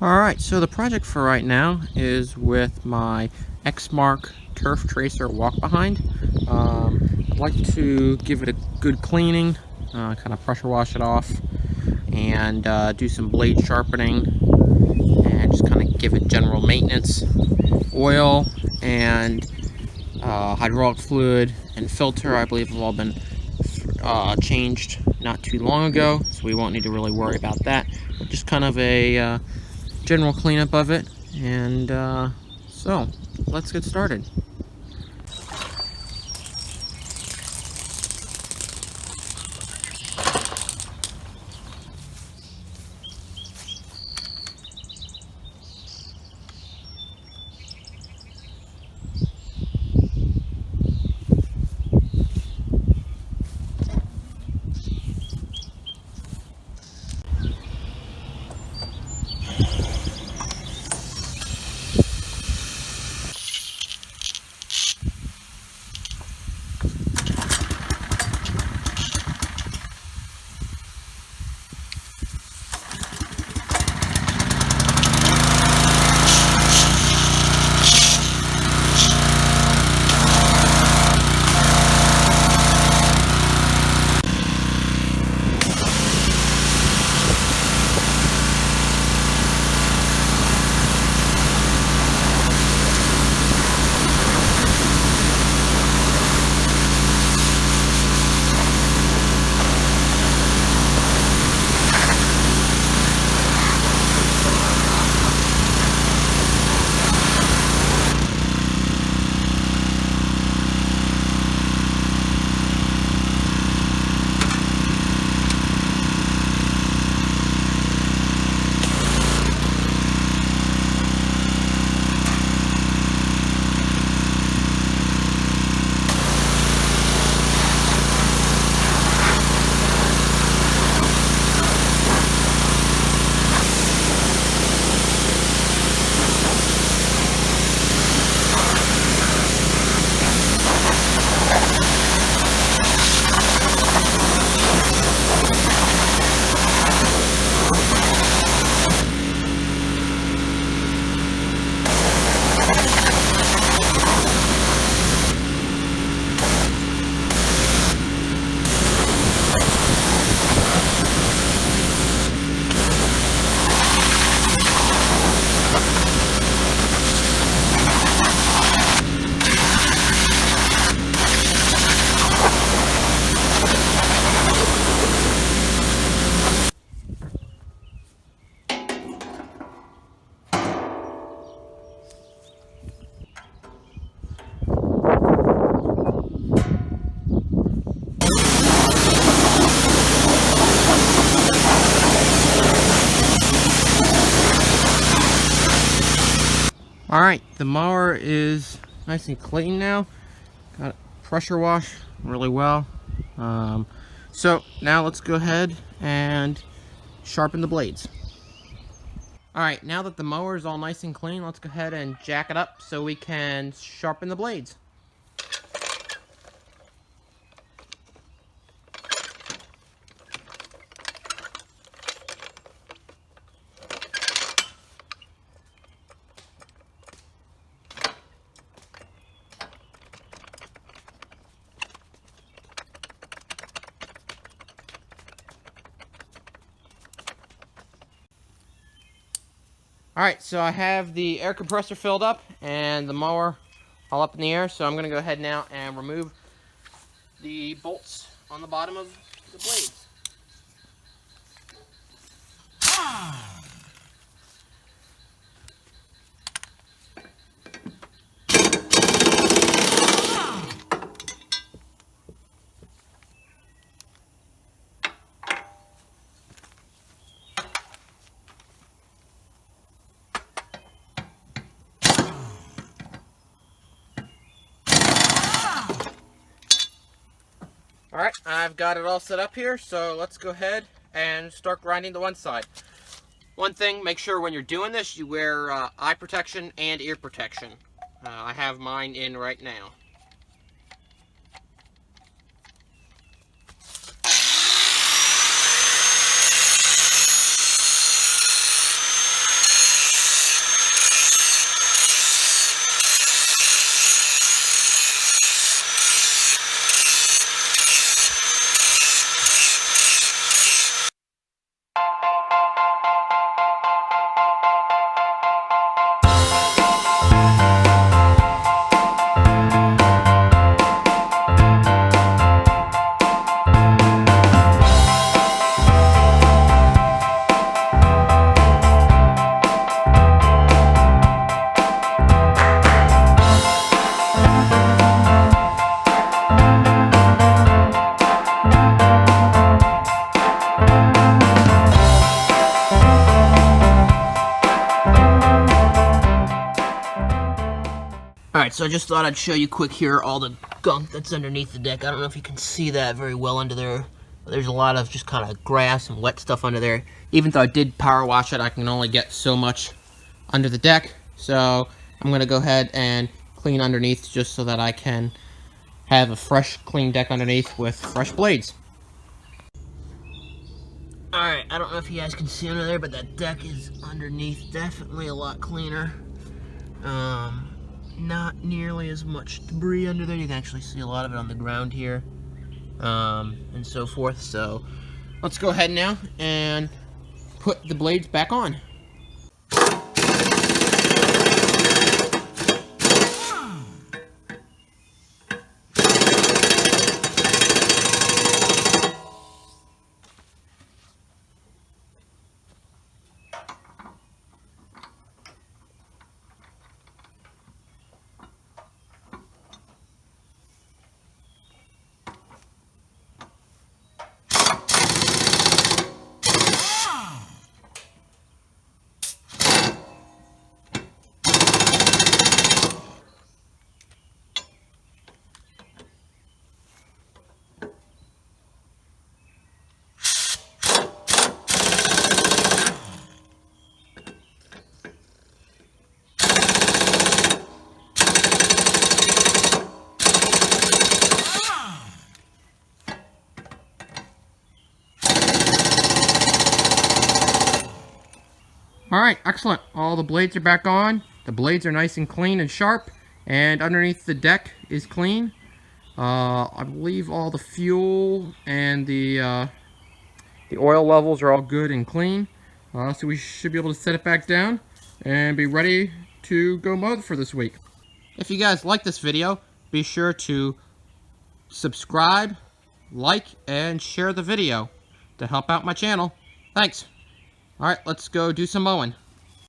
Alright, so the project for right now is with my Exmark Turf Tracer walk behind. I'd like to give it a good cleaning, kind of pressure wash it off, and do some blade sharpening, and just kind of give it general maintenance. Oil and hydraulic fluid and filter, I believe, have all been changed not too long ago, so we won't need to really worry about that. But just kind of a general cleanup of it, and so let's get started. Alright, the mower is nice and clean now. Got it pressure washed really well. So now let's go ahead and sharpen the blades. Alright, now that the mower is all nice and clean, let's go ahead and jack it up so we can sharpen the blades. Alright, so I have the air compressor filled up and the mower all up in the air, so I'm going to go ahead now and remove the bolts on the bottom of the blades. Alright, I've got it all set up here, so let's go ahead and start grinding the one side. One thing, make sure when you're doing this, you wear eye protection and ear protection. I have mine in right now. Alright, so I just thought I'd show you quick here all the gunk that's underneath the deck. I don't know if you can see that very well under there. There's a lot of just kind of grass and wet stuff under there. Even though I did power wash it, I can only get so much under the deck. So I'm going to go ahead and clean underneath just so that I can have a fresh, clean deck underneath with fresh blades. Alright, I don't know if you guys can see under there, but that deck is underneath definitely a lot cleaner. Not nearly as much debris under there. You can actually see a lot of it on the ground here, and so forth. So let's go ahead now and put the blades back on. Alright, excellent. All the blades are back on. The blades are nice and clean and sharp. And underneath the deck is clean. I believe all the fuel and the oil levels are all good and clean. So we should be able to set it back down and be ready to go mow for this week. If you guys like this video, be sure to subscribe, like, and share the video to help out my channel. Thanks. Alright, let's go do some mowing.